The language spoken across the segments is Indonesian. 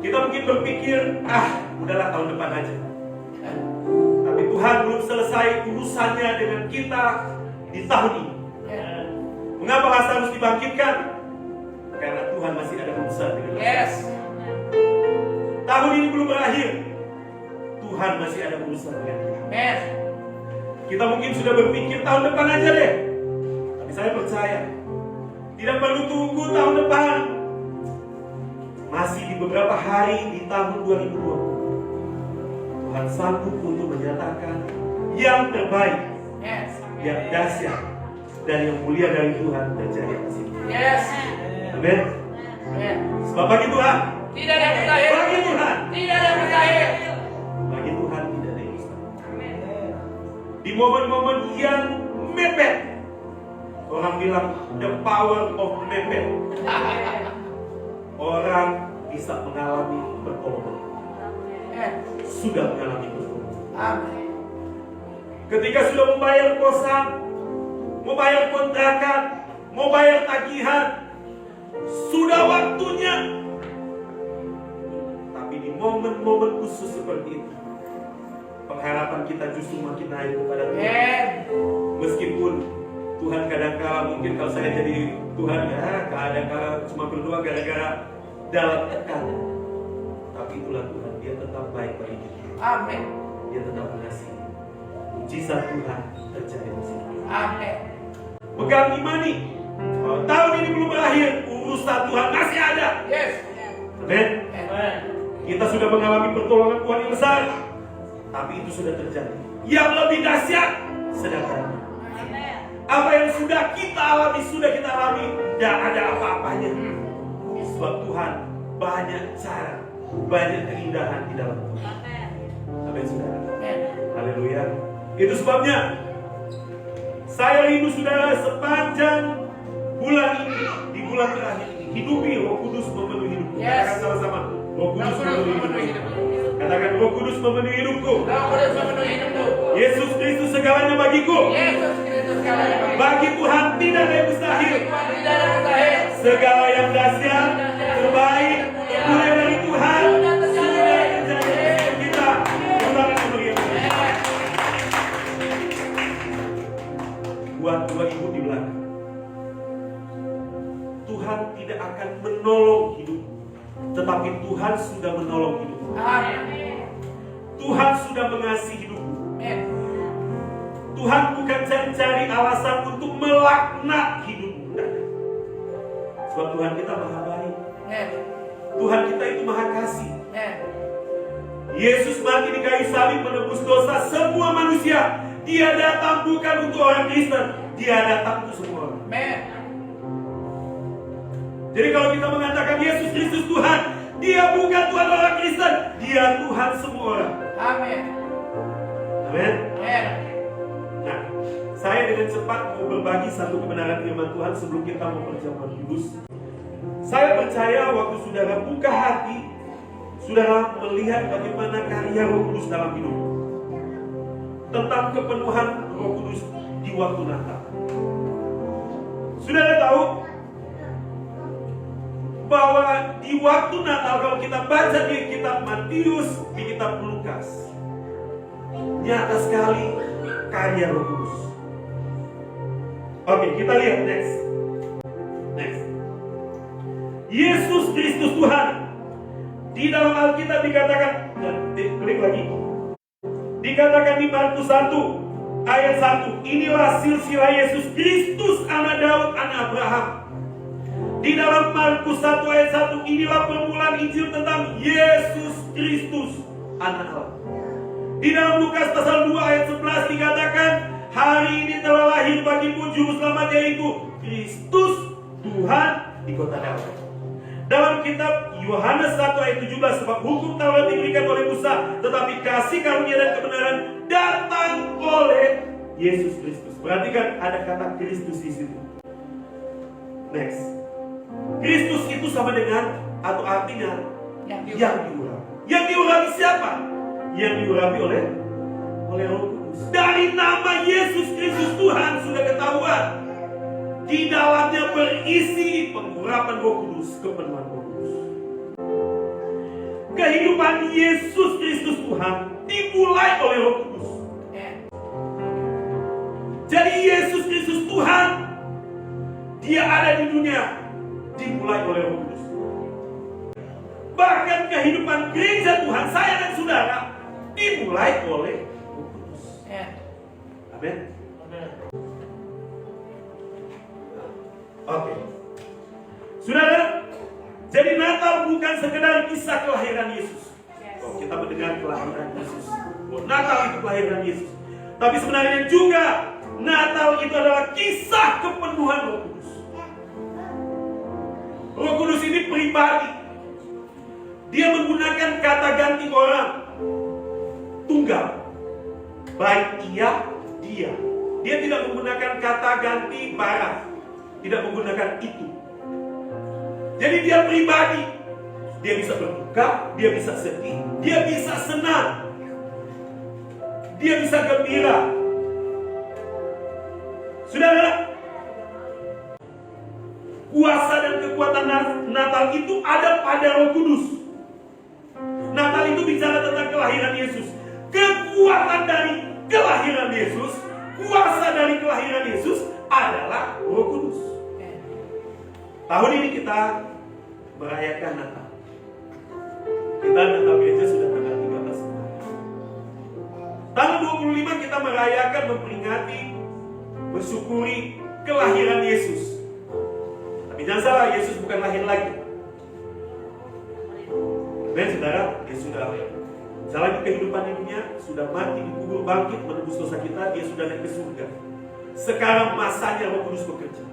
Kita mungkin berpikir, udahlah tahun depan aja. Tapi Tuhan belum selesai urusannya dengan kita di tahun ini. Mengapa Lazarus dibangkitkan? Karena Tuhan masih ada urusan dengan Lazarus. Tahun ini belum berakhir. Tuhan masih ada urusan dengan kita. Kita mungkin sudah berpikir tahun depan aja deh. Tapi saya percaya, tidak perlu tunggu tahun depan. Masih di beberapa hari di tahun 2020, Tuhan sanggup untuk menyatakan yang terbaik, yang dahsyat, dan yang mulia dari Tuhan terjadi atas ini. Amin. Sebab bagi Tuhan tidak ada yang mustahil. Bagi Tuhan tidak ada yang mustahil. Bagi Tuhan tidak ada yang mustahil. Di momen-momen yang mepet, orang bilang the power of mepet. Orang bisa mengalami pertolongan. Sudah mengalami pertolongan. Ketika sudah membayar kosan, mau bayar kontrakan, mau bayar tagihan, sudah waktunya. Tapi di momen-momen khusus seperti itu, pengharapan kita justru makin naik kepada Tuhan. Meskipun Tuhan kadang-kala mungkin kalau saya jadi Tuhan kadang-kala cuma berdoa gara-gara dalam tekanan. Tapi itulah Tuhan, dia tetap baik bagi kita. Amin. Dia tetap mengasihi. Mujizat Tuhan terjadi di sini. Amin. Pegang imani. Tahun ini belum berakhir, urusan Tuhan masih ada. Amin. Kita sudah mengalami pertolongan Tuhan yang besar, tapi itu sudah terjadi. Yang lebih dahsyat sedang datang. Apa yang sudah kita alami, tidak ada apa-apanya. Sebab Tuhan banyak cara, banyak keindahan di dalam Tuhan. Amin, saudara. Haleluya. Itu sebabnya saya rindu saudara sepanjang bulan ini, di bulan terakhir ini, hidupi Roh Kudus memenuhi hidupku. Katakan sama-sama, Roh Kudus memenuhi hidupku. Katakan, Roh Kudus memenuhi hidupku. Yesus Kristus segalanya bagiku. Bagi Tuhan tidak ada yang mustahil. Segala yang dahsyat, terbaik, mulai dari Tuhan sudah terjadi. Kita ulangi dulu ya. Buat dua ibu di belakang, Tuhan tidak akan menolong hidupmu, tetapi Tuhan sudah menolong hidupmu. Tuhan sudah mengasihi hidupmu. Tuhan bukan cari-cari alasan untuk melaknat hidupmu. Sebab Tuhan kita maha baik. Tuhan kita itu maha kasih. Yesus mati di kayu salib menebus dosa semua manusia. Dia datang bukan untuk orang Kristen, dia datang untuk semua orang. Jadi kalau kita mengatakan Yesus Kristus Tuhan, dia bukan Tuhan orang Kristen, dia Tuhan semua orang. Amin. Nah, saya dengan cepat mau berbagi satu kebenaran firman Tuhan sebelum kita mau perjamuan kudus. Saya percaya waktu saudara buka hati, saudara melihat bagaimana karya Roh Kudus dalam hidup, tentang kepenuhan Roh Kudus di waktu Natal. Saudara tahu bahwa di waktu Natal, kalau kita baca di kitab Matius, di kitab Lukas, nyata sekali karya Roh Kudus. Oke, kita lihat next. Yesus Kristus Tuhan. Di dalam Alkitab dikatakan, klik lagi. Dikatakan di Markus 1 ayat 1, inilah silsilah Yesus Kristus anak Daud, anak Abraham. Di dalam Markus 1 ayat 1, inilah permulaan Injil tentang Yesus Kristus anak Allah. Di dalam Lukas pasal 2 ayat 11 dikatakan, hari ini telah lahir bagimu juru selamat, yaitu Kristus Tuhan di kota Daud. Dalam kitab Yohanes 1 ayat 17, sebab hukum Taurat diberikan oleh Musa, tetapi kasih karunia dan kebenaran datang oleh Yesus Kristus. Perhatikan ada kata Kristus di situ. Next. Kristus itu sama dengan atau artinya yang diurapi. Yang diurapi siapa? Yang diurapi oleh Roh Kudus. Dari nama Yesus Kristus Tuhan sudah ketahuan. Di dalamnya berisi pengurapan Roh Kudus, kepenuhan Roh Kudus. kehidupan Yesus Kristus Tuhan dimulai oleh Roh Kudus. Jadi Yesus Kristus Tuhan, Dia ada di dunia, dimulai oleh Roh Kudus. Bahkan kehidupan gereja Tuhan, saya dan saudara, dimulai oleh Roh Kudus. Amin. Oke. Saudara, jadi Natal bukan sekedar kisah kelahiran Yesus. Oh, kita mendengar kelahiran Yesus. Oh, Natal itu kelahiran Yesus. Tapi sebenarnya juga Natal itu adalah kisah kepenuhan Roh Kudus. Roh Kudus ini pribadi. Dia menggunakan kata ganti orang tunggal. Baik ia, dia. Dia tidak menggunakan kata ganti barang. Tidak menggunakan itu. Jadi dia pribadi. Dia bisa berduka, dia bisa sedih, dia bisa senang, dia bisa gembira. Saudara, kuasa dan kekuatan Natal itu ada pada Roh Kudus. Natal itu bicara tentang kelahiran Yesus. Kekuatan dari kelahiran Yesus, kuasa dari kelahiran Yesus adalah Roh Kudus. Tahun ini kita merayakan Natal. Kita Natal gereja sudah tanggal 13. Tanggal 25 kita merayakan, memperingati, bersyukuri kelahiran Yesus. Tapi jangan salah, Yesus bukan lahir lagi. Dan saudara, dia sudah jalani kehidupan di dunia, sudah mati, dikubur, bangkit, menebus dosa kita, dia sudah naik ke surga. Sekarang masanya Roh Kudus bekerja.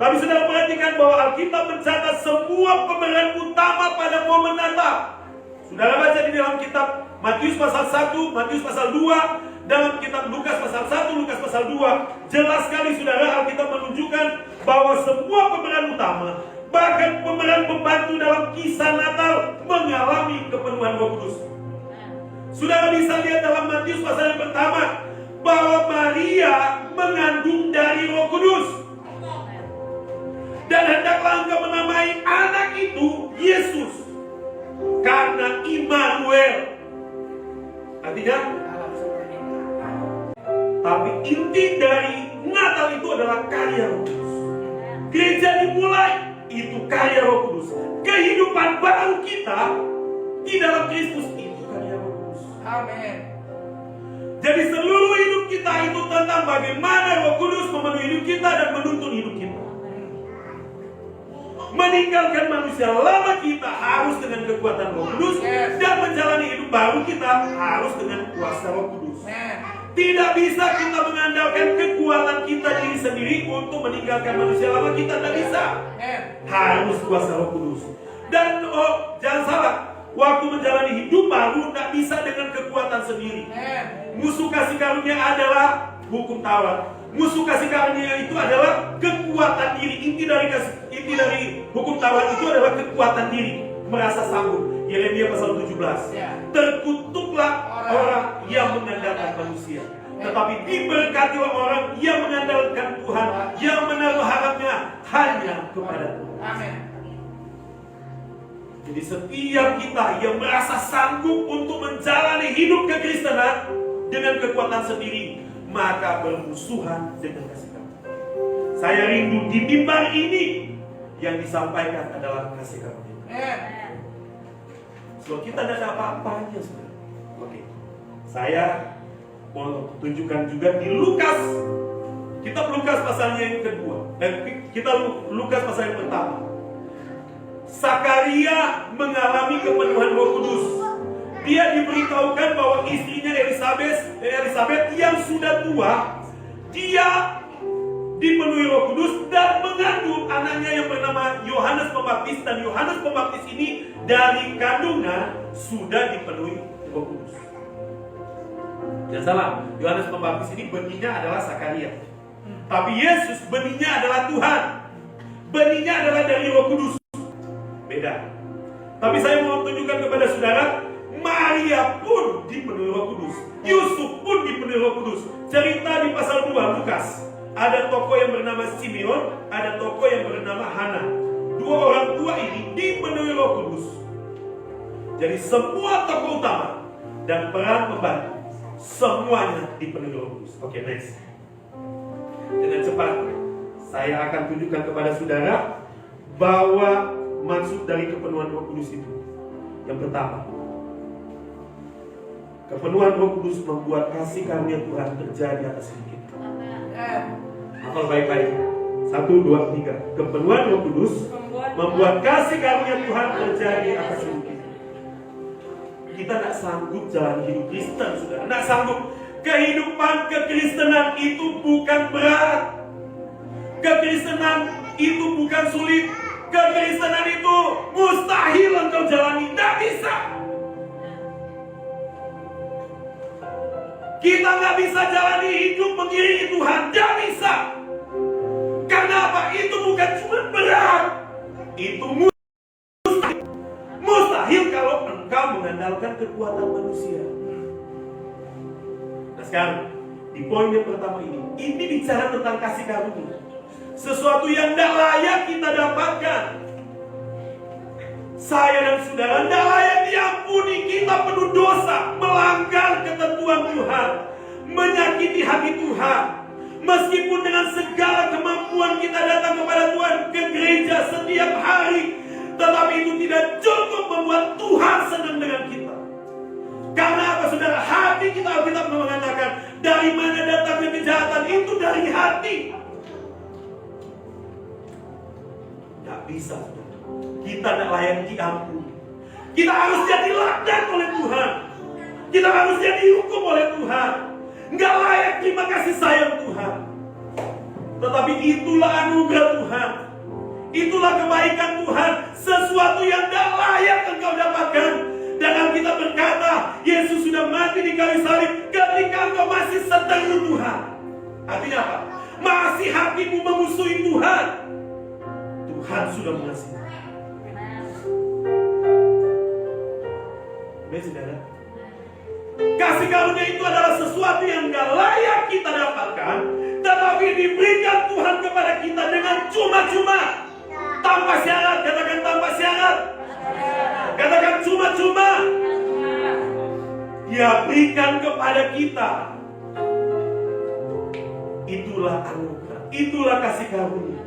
Tapi saudara perhatikan bahwa Alkitab mencatat semua pemeran utama pada momen Natal. Saudara baca di dalam kitab Matius pasal 1, Matius pasal 2, dalam kitab Lukas pasal 1, Lukas pasal 2. Jelas sekali saudara, Alkitab menunjukkan bahwa semua pemeran utama, bahkan pemeran pembantu dalam kisah Natal mengalami kepenuhan Roh Kudus. Saudara bisa lihat dalam Matius pasal yang pertama bahwa Maria mengandung dari Roh Kudus. Dan hendaklah engkau menamai anak itu Yesus, karena Immanuel. Artinya, tapi inti dari Natal itu adalah karya Roh Kudus. Gereja dimulai, itu karya Roh Kudus. Kehidupan baru kita di dalam Kristus itu karya Roh Kudus. Amin. Jadi seluruh hidup kita itu tentang bagaimana Roh Kudus memenuhi hidup kita dan menuntun hidup kita. Meninggalkan manusia lama kita harus dengan kekuatan Roh Kudus, dan menjalani hidup baru kita harus dengan kuasa Roh Kudus. Tidak bisa kita mengandalkan kekuatan kita diri sendiri untuk meninggalkan manusia lama kita, tidak bisa. Harus kuasa Roh Kudus. Dan jangan salah, waktu menjalani hidup baru tidak bisa dengan kekuatan sendiri. Musuh kasih karunia adalah hukum Taurat. Musuh kasih karunia itu adalah kekuatan diri. Inti dari hukum Taurat itu adalah kekuatan diri, merasa sanggup. Yeremia pasal 17. Terkutuklah orang yang mengandalkan manusia, tetapi diberkatilah orang yang mengandalkan Tuhan, yang menaruh harapnya hanya kepada Tuhan. Amin. Jadi setiap kita yang merasa sanggup untuk menjalani hidup kekristenan dengan kekuatan sendiri, maka bermusuhan dengan kasih karunia. Saya rindu di mimbar ini yang disampaikan adalah kasih karunia. So kita tidak ada apa-apanya saudara. Oke. Saya mau tunjukkan juga di Lukas. Kitab Lukas pasalnya yang kedua. Kita Lukas pasal yang pertama. Sakaria mengalami kepenuhan Roh Kudus. Dia diberitahukan bahwa istrinya Elisabeth yang sudah tua, dia dipenuhi Roh Kudus dan mengandung anaknya yang bernama Yohanes Pembaptis. Dan Yohanes Pembaptis ini dari kandungan sudah dipenuhi Roh Kudus. Jangan salah, Yohanes Pembaptis ini benihnya adalah Sakaria. Tapi Yesus benihnya adalah Tuhan. Benihnya adalah dari Roh Kudus. Beda. Tapi saya mau tunjukkan kepada saudara, Maria pun dipenuhi Roh Kudus. Yusuf pun dipenuhi Roh Kudus. Cerita di pasal 2 Lukas. Ada tokoh yang bernama Simeon, ada tokoh yang bernama Hana. Dua orang tua ini dipenuhi Roh Kudus. Jadi semua tokoh utama dan peran pembantu semuanya dipenuhi Roh Kudus. Oke, next. Dengan cepat saya akan tunjukkan kepada saudara bahwa maksud dari kepenuhan Roh Kudus itu. Yang pertama, kepenuhan Roh Kudus membuat kasih karunia Tuhan terjadi atas hidup kita. Hafal baik-baik. 1, 2, 3. Kepenuhan Roh Kudus membuat kasih karunia Tuhan terjadi atas hidup kita. Kita tidak sanggup jalan hidup Kristen, saudara. Tidak sanggup. Kehidupan kekristenan itu bukan berat. Kekristenan itu bukan sulit. Kekristenan itu mustahil engkau jalani. Tidak bisa. Kita nggak bisa jalani hidup mengiringi Tuhan. Tidak bisa. Karena apa? Itu bukan cuma berat. Itu mustahil. Mustahil kalau engkau mengandalkan kekuatan manusia. Nah sekarang, di poin yang pertama ini bicara tentang kasih karunia. Sesuatu yang tidak layak kita dapatkan. Saya dan saudara tidak layak diampuni. Kita penuh dosa, melanggar ketentuan Tuhan, menyakiti hati Tuhan. Meskipun dengan segala kemampuan kita datang kepada Tuhan ke gereja setiap hari, tetapi itu tidak cukup membuat Tuhan senang dengan kita. Karena apa saudara? Hati kita, Alkitab mengatakan, dari mana datangnya kejahatan? Itu dari hati. Tidak bisa, saudara. Kita tidak layak diampuni. Kita harus jadi laknat oleh Tuhan. Kita harus jadi dihukum oleh Tuhan. Nggak layak terima kasih sayang Tuhan. Tetapi itulah anugerah Tuhan. Itulah kebaikan Tuhan. Sesuatu yang tidak layak engkau dapatkan. Dan Alkitab berkata, Yesus sudah mati di kayu salib ketika engkau masih seteru Tuhan. Artinya apa? Masih hatimu memusuhi Tuhan. Tuhan sudah mengasihi. Baik saudara, kasih karunia itu adalah sesuatu yang gak layak kita dapatkan, tetapi diberikan Tuhan kepada kita dengan cuma-cuma, tanpa syarat. Katakan tanpa syarat. Katakan cuma-cuma. Dia berikan kepada kita. Itulah anugerah, itulah kasih karunia.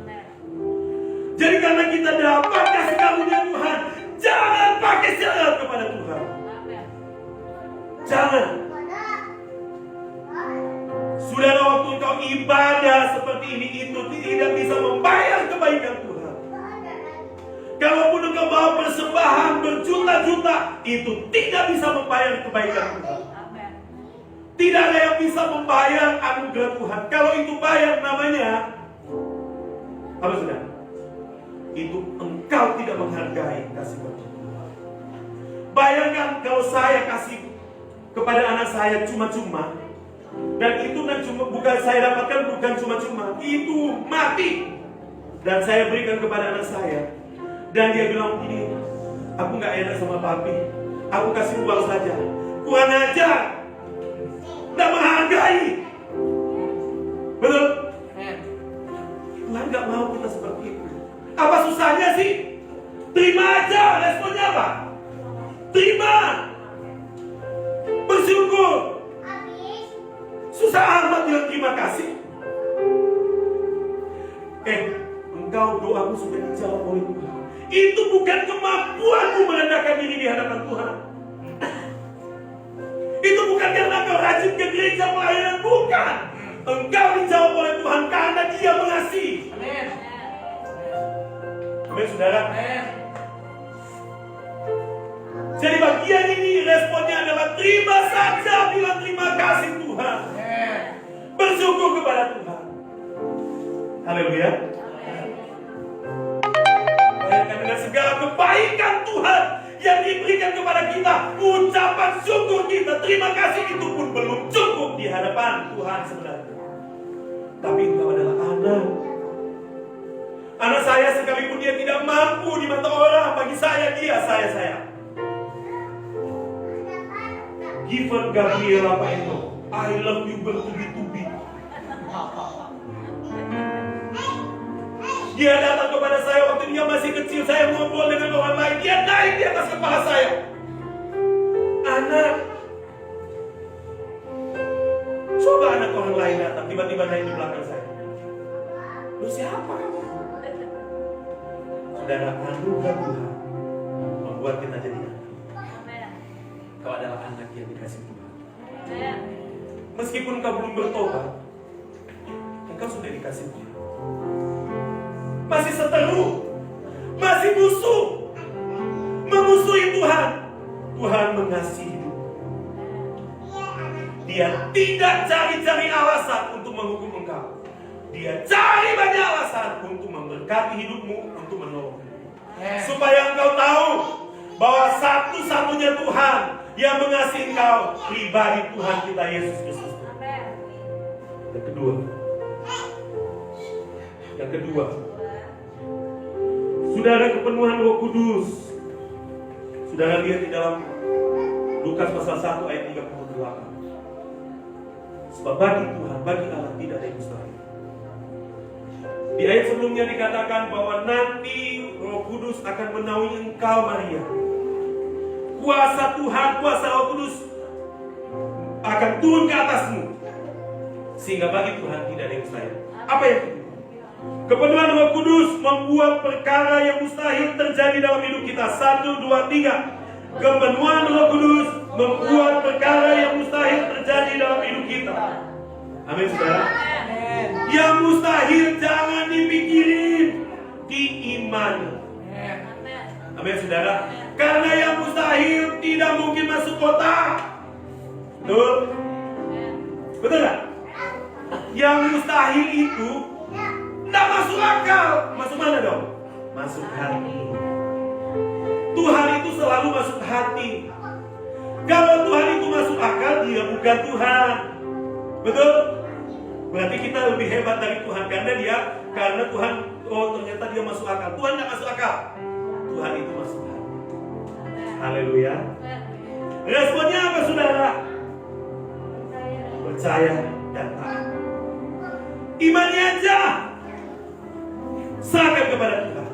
Jadi karena kita dapat kasih karunia Tuhan, jangan pakai syarat kepada Tuhan. Jangan. Saudara, waktu engkau ibadah seperti ini, itu tidak bisa membayar kebaikan Tuhan. Kalaupun engkau bawa persembahan berjuta-juta, itu tidak bisa membayar kebaikan Tuhan. Tidak ada yang bisa membayar anugerah Tuhan. Kalau itu bayar, namanya apa saudara? Itu engkau tidak menghargai kasih Tuhan. Bayangkan kalau saya kasih kepada anak saya cuma-cuma, dan itu bukan saya dapatkan, bukan cuma-cuma, itu mati, dan saya berikan kepada anak saya, dan dia bilang begini, aku gak enak sama papi, aku kasih uang saja, kurang ajar, gak menghargai. Betul? Tuhan gak mau kita seperti itu. Apa susahnya sih? Terima aja. Responnya apa? Terima. Bersyukur. Susah amat bilang terima kasih. Engkau doamu sudah dijawab oleh Tuhan. Itu bukan kemampuanmu merendahkan diri di hadapan Tuhan. Itu bukan karena engkau rajin ke gereja pelayanan, bukan. Engkau dijawab oleh Tuhan karena Dia mengasihi. Amin. Amin, saudara. Amin. Jadi bagian ini responnya adalah terima saja, bilang terima kasih Tuhan. Bersyukur kepada Tuhan. Haleluya. Bayangkan dengan segala kebaikan Tuhan yang diberikan kepada kita, ucapan syukur kita, terima kasih itu pun belum cukup di hadapan Tuhan sebenarnya. Tapi engkau adalah anak. Anak saya sekalipun dia tidak mampu di mata orang, bagi saya dia saya. Given Gabriela Pak Eno, I love you bertubi-tubi. Dia datang kepada saya waktu dia masih kecil, saya ngobrol dengan orang lain, dia naik di atas kepala saya. Saudara, anugerah Tuhan membuat kita jadi anak. Kau adalah anak yang dikasih Tuhan. Meskipun kau belum bertobat, engkau sudah dikasih Tuhan. Masih seteru, masih musuh, memusuhi Tuhan. Tuhan mengasihi hidup. Dia tidak cari-cari alasan untuk menghukum engkau. Dia cari banyak alasan untuk memberkati hidupmu, untuk menolong. Supaya engkau tahu bahwa satu-satunya Tuhan yang mengasihi engkau, pribadi Tuhan kita Yesus Kristus. Yang kedua, saudara, kepenuhan Roh Kudus. Saudara lihat di dalam Lukas pasal 1 ayat 38. Sebab bagi Tuhan, bagi Allah tidak ada yang mustahil. Di ayat sebelumnya dikatakan bahwa nanti Roh Kudus akan menaungi engkau Maria. Kuasa Tuhan, kuasa Roh Kudus akan turun ke atasmu. Sehingga bagi Tuhan tidak ada yang mustahil. Apa yang kedua? Kepenuhan Roh Kudus membuat perkara yang mustahil terjadi dalam hidup kita. 1, 2, 3. Kepenuhan Roh Kudus membuat perkara yang mustahil terjadi dalam hidup kita. Amin, saudara. Yang mustahil jangan dipikirin, diimani. Amin, saudara. Karena yang mustahil tidak mungkin masuk kotak. Betul? Betul gak? Yang mustahil itu tidak masuk akal. Masuk mana dong? Masuk hati. Tuhan itu selalu masuk hati. Kalau Tuhan itu masuk akal, dia bukan Tuhan. Betul? Berarti kita lebih hebat dari Tuhan. Karena Tuhan, oh ternyata dia masuk akal. Tuhan tidak masuk akal. Tuhan itu masuk hati. Haleluya. Responnya apa, saudara? Percaya dan taat. Imani aja. Serahkan kepada Tuhan.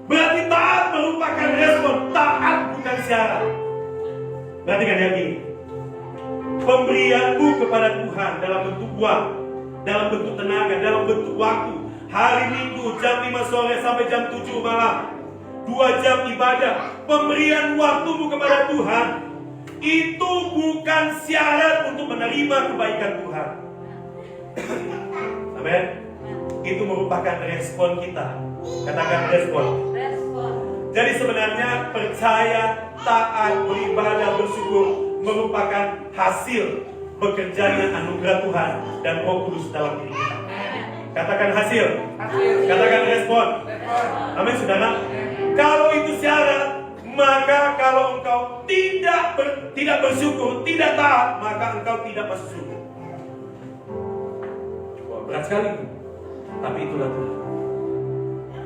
Berarti taat merupakan respon. Taat bukan syarat. Perhatikan yang ini. Pemberianmu kepada Tuhan dalam bentuk uang, dalam bentuk tenaga, dalam bentuk waktu. Hari Minggu jam 5 sore sampai jam 7 malam. 2 jam ibadah. Pemberian waktumu kepada Tuhan itu bukan syarat untuk menerima kebaikan Tuhan. Amin. Itu merupakan respon kita. Katakan respon. Jadi sebenarnya percaya, taat, beribadah, bersyukur merupakan hasil bekerjanya anugerah Tuhan dan Roh Kudus dalam diri kita. Katakan hasil. Katakan respon. Amin, saudara. Kalau itu syarat, maka kalau engkau tidak bersyukur, tidak taat, maka engkau tidak masuk surga. Wah, berat sekali. Tapi itulah Tuhan.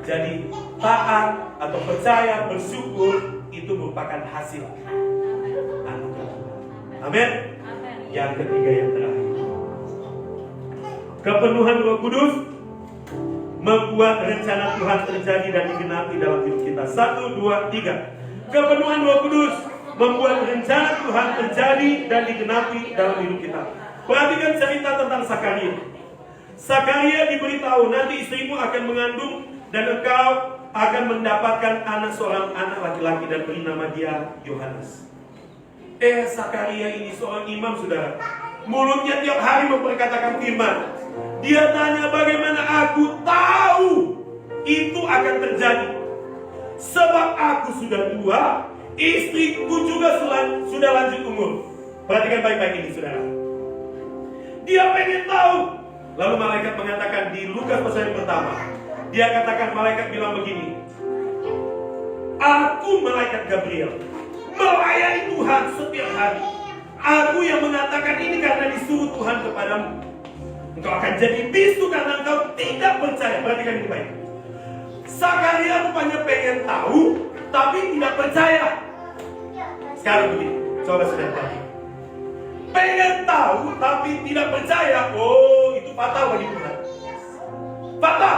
Jadi taat atau percaya, bersyukur itu merupakan hasil anugerah Tuhan. Amin. Yang ketiga, yang terakhir, kepenuhan Roh Kudus membuat rencana Tuhan terjadi dan digenapi dalam hidup kita. 1, 2, 3. Kepenuhan Roh Kudus membuat rencana Tuhan terjadi dan digenapi dalam hidup kita. Perhatikan cerita tentang Zakaria. Zakaria diberitahu nanti istrimu akan mengandung dan engkau akan mendapatkan seorang anak laki-laki dan beri nama dia Yohanes. Zakaria ini seorang imam, saudara. Mulutnya tiap hari memperkatakan firman. Dia tanya, bagaimana aku tahu itu akan terjadi? Sebab aku sudah tua, istriku juga sudah lanjut umur. Perhatikan baik-baik ini, saudara. Dia pengen tahu. Lalu malaikat mengatakan di Lukas pasal yang pertama, dia katakan, malaikat bilang begini, aku malaikat Gabriel melayani Tuhan setiap hari. Aku yang mengatakan ini karena disuruh Tuhan kepadamu. Engkau akan jadi bisu karena engkau tidak percaya. Perhatikan ini baik. Zakaria rupanya pengen tahu, tapi tidak percaya. Sekarang begini, coba saudara perhatikan. Pengen tahu, tapi tidak percaya. Oh, itu fatal bagi Tuhan. Fatal.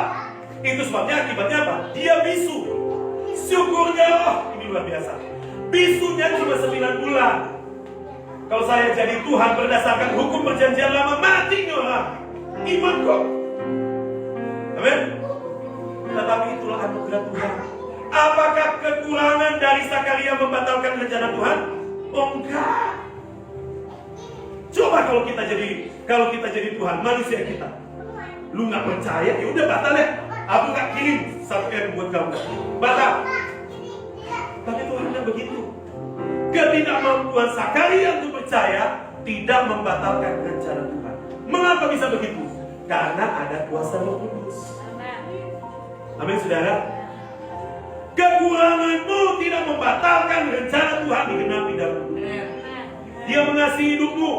Itu sebabnya, akibatnya apa? Dia bisu. Syukurnya, oh ini luar biasa. Bisunya cuma 9 bulan. Kalau saya jadi Tuhan berdasarkan hukum perjanjian lama, mati nih orang. Iman kok. Amin. Tetapi itulah anugerah Tuhan. Apakah kekurangan dari Zakaria membatalkan rencana Tuhan? Oh enggak. Coba kalau kita jadi Tuhan, manusia kita. Lu nggak percaya, ya udah batal ya. Aku nggak kirim 1 M buat kamu. Batal. Tapi Tuhan tidak begitu. Ketidakmampuan Zakaria untuk percaya tidak membatalkan rencana Tuhan. Mengapa bisa begitu? Karena ada kuasa Roh Kudus. Amin, saudara. Kekuranganmu tidak membatalkan rencana Tuhan digenapi dalam hidupmu. Dia mengasihi hidupmu.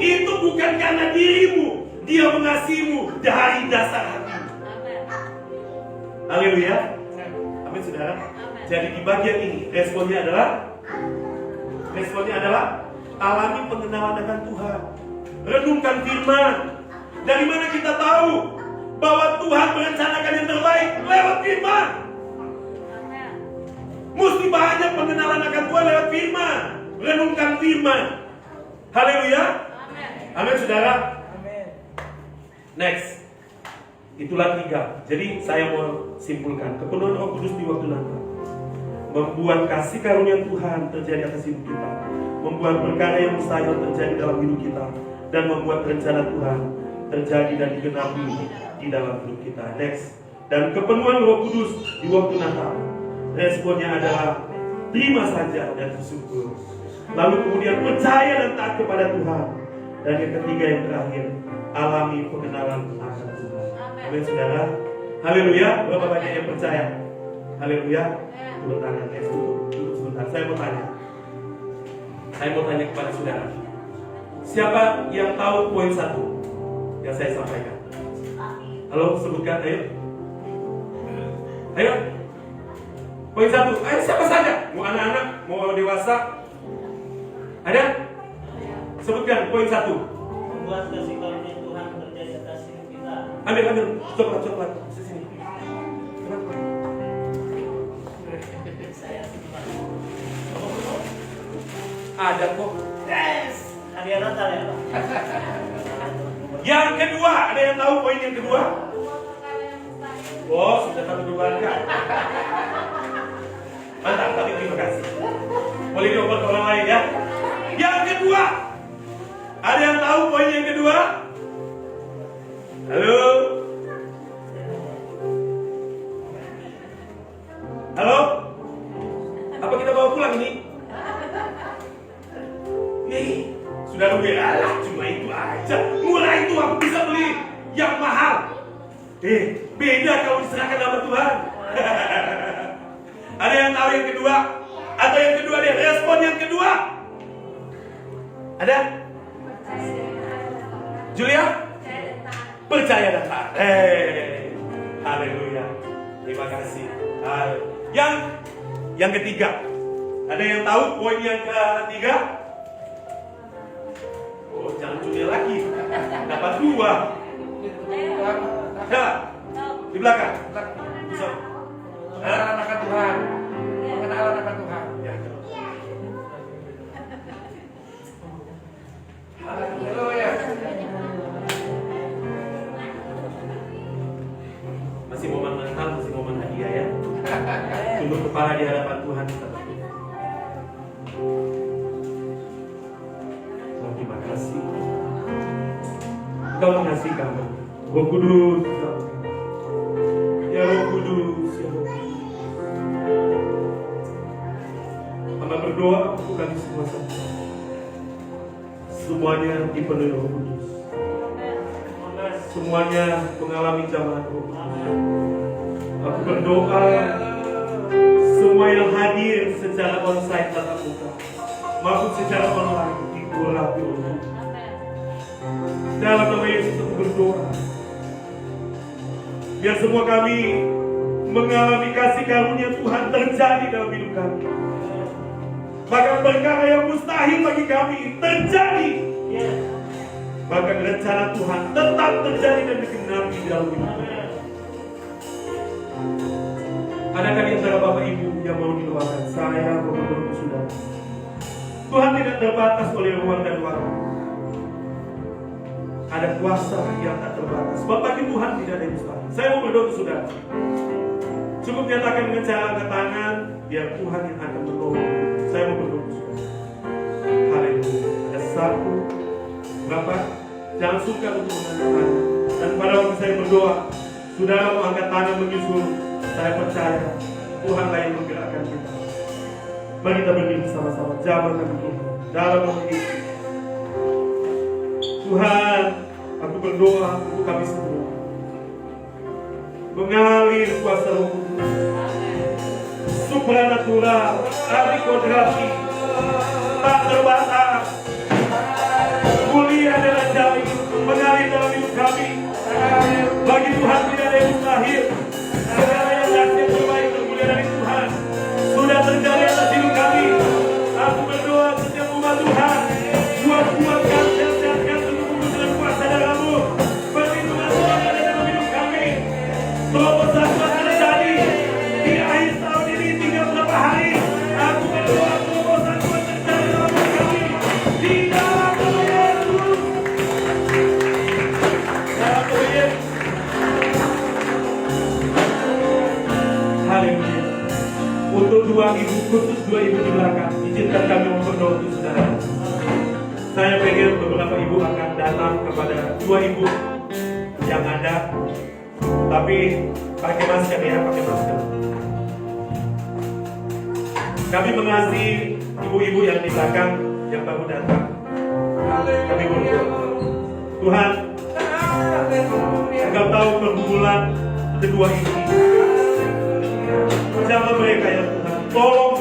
Itu bukan karena dirimu. Dia mengasihimu dari dasar hatimu. Haleluya. Amin, saudara. Jadi di bagian ini responnya adalah alami pengenalan akan Tuhan. Renungkan firman. Dari mana kita tahu bahwa Tuhan merencanakan yang terbaik? Lewat firman. Mesti banyak pengenalan akan Tuhan lewat firman. Renungkan firman. Haleluya. Amin, saudara. Next. Itulah 3. Jadi saya mau simpulkan. Kepenuhan Roh Kudus di waktu Natal membuat kasih karunia Tuhan terjadi atas hidup kita, membuat perkara yang mustahil terjadi dalam hidup kita, dan membuat rencana Tuhan terjadi dan digenapi di dalam hidup kita. Next. Dan kepenuhan Roh Kudus di waktu Natal, responnya adalah terima saja dan bersyukur. Lalu kemudian percaya dan taat kepada Tuhan. Dan yang ketiga, yang terakhir, alami pengenalan akan Tuhan. Amin, saudara. Haleluya. Berapa banyak yang percaya? Haleluya. Turun tangan. Tutup sebentar. Saya mau tanya kepada saudara. Siapa yang tahu poin 1 yang saya sampaikan? Halo, sebutkan. Ayo. Poin 1. Ayo, siapa saja? Mau anak-anak, mau dewasa. Ada? Sebutkan poin 1. Membuat kasih karunia Tuhan terjadi atas hidup kita. Ambil. Coklat. Sini. Saya simpan. Ada kok. Yes. Hadiah Natal ya, Pak. Yang kedua, ada yang tahu poin yang kedua? Oh, sudah satu bebankan. Mantap, tapi terima kasih. Boleh dioper ke orang lain ya. Yang kedua, ada yang tahu poin yang kedua? Halo? Halo? Apa kita bawa pulang ini? Sudah rugi. Alah, cuma itu aja. Murah itu aku bisa beli yang mahal. Beda kalau diserahkan sama Tuhan. Ada yang tahu yang kedua? Atau yang kedua deh, respon yang kedua? Ada? Julia? Percaya dan taat. Haleluya. Terima kasih. Yang ketiga. Ada yang tahu poin yang ketiga? Oh, jangan Julia lagi. Dapat 2. Ya, di belakang. Bisa. Pengenalan akan Tuhan. Pengenalan akan Tuhan. Ya. Haleluya. Masih momen Natal, masih momen hadiah ya. Tunduk kepala di hadapan Tuhan. Oh, terima kasih. Kau mengasihi kami. Roh Kudus. Ya Roh Kudus, ya Roh Kudus. Hamba berdoa untuk kami semua saja. Semuanya dipenuhi Roh Kudus. Semuanya mengalami jamahan Roh Kudus. Aku berdoa semua yang hadir secara onsite tatap muka maupun secara online diurapi oleh Tuhan. Dalam nama Yesus aku berdoa, biar semua kami mengalami kasih karunia Tuhan terjadi dalam hidup kami. Maka perkara yang mustahil bagi kami terjadi. Maka rencana Tuhan tetap terjadi dan digenapi dalam hidup kami. Adakah di antara Bapak Ibu yang mau didoakan? Saya mau berdoa saudara. Tuhan tidak terbatas oleh ruang dan waktu. ada kuasa yang tak terbatas. Sebab bagi Tuhan tidak ada yang mustahil. Saya mau berdoa untuk saudara. Cukup nyatakan dengan cara angkat tangan, biar Tuhan yang akan menolong. Saya mau berdoa untuk saudara. Haleluya. Ada satu, Bapak, jangan suka untuk mengangkat tangan. Dan pada waktu saya berdoa, saudara mau angkat tangan menyusul, saya percaya Tuhan lah yang menggerakkan kita. Mari kita berdiri bersama-sama. Jabat kami Tuhan dalam nama Yesus. Tuhan, aku berdoa untuk kami semua. Mengalir kuasa Roh Kudus. Supranatural, ahli kodrati, tak terbatas. Kuliah dengan jami, mengalir dalam hidup kami. Bagi Tuhan tidak ada yang mustahil. Segala yang jahat yang terbaik termulia dari Tuhan sudah terjadi atas hidup kami. Aku berdoa setiap umat Tuhan, kuat-kuatkan, sehat-sehatkan seluruh dengan kuasa darah-Mu. Perlindungan Tuhan ada dalam hidup kami. Terobosan Tuhan terjadi di akhir tahun ini, tinggal beberapa hari. Aku berdoa terobosan Tuhan terjadi dalam hidup kami. Di dalam nama Yesus. Dalam nama Yesus. Haleluya. Untuk khusus dua ibu di belakang, izinkan kami berdoa untuk saudara. Saya pengen beberapa ibu akan datang kepada dua ibu yang ada, tapi pakai masker ya, pakai masker. Kami mengasihi ibu-ibu yang di belakang yang baru datang. Kami berdoa, Tuhan, Engkau tahu pergumulan kedua ini. Jaga mereka ya Tuhan. Tolong